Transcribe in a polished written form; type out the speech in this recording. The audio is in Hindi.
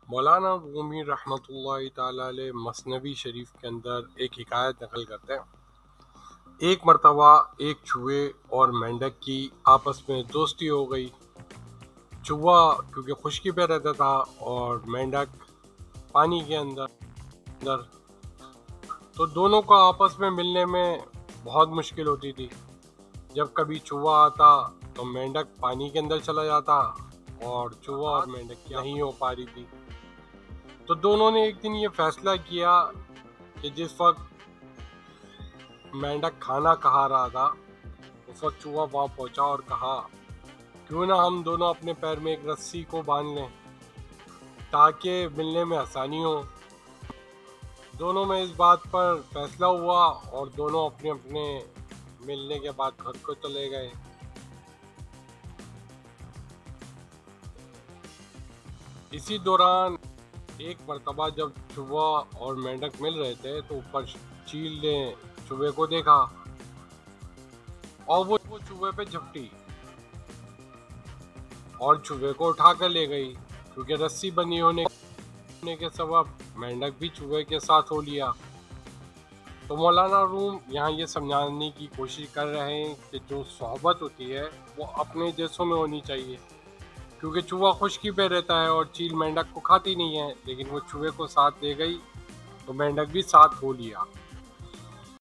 मौलाना रूमी रहमतुल्लाहि ताला अलैह मसनवी शरीफ के अंदर एक हिकायत नकल करते हैं। एक मर्तबा एक चूहे और मेंढक की आपस में दोस्ती हो गई। चूहा क्योंकि खुशकी पे रहता था और मेंढक पानी के अंदर, तो दोनों को आपस में मिलने में बहुत मुश्किल होती थी। जब कभी चूहा आता तो मेंढक पानी के अंदर चला जाता और चूहा और मेंढक की नहीं हो पा रही थी। तो दोनों ने एक दिन ये फैसला किया कि जिस वक्त मेंढक खाना खा रहा था उस वक्त चूहा वहां पहुंचा और कहा, क्यों ना हम दोनों अपने पैर में एक रस्सी को बांध लें ताकि मिलने में आसानी हो। दोनों में इस बात पर फैसला हुआ और दोनों अपने अपने मिलने के बाद घर को चले गए। इसी दौरान एक मर्तबा जब चूहा और मेंढक मिल रहे थे तो ऊपर चील ने चूहे को देखा और वो चूहे पे झपटी और चूहे को उठा कर ले गई। क्योंकि रस्सी बनी होने के सबब मेंढक भी चूहे के साथ हो लिया। तो मौलाना रूम यहाँ ये समझाने की कोशिश कर रहे हैं कि जो सोहबत होती है वो अपने जैसों में होनी चाहिए। क्योंकि चूहा खुशकी पे रहता है और चील मेंढक को खाती नहीं है, लेकिन वो चूहे को साथ ले गई तो मेंढक भी साथ हो लिया।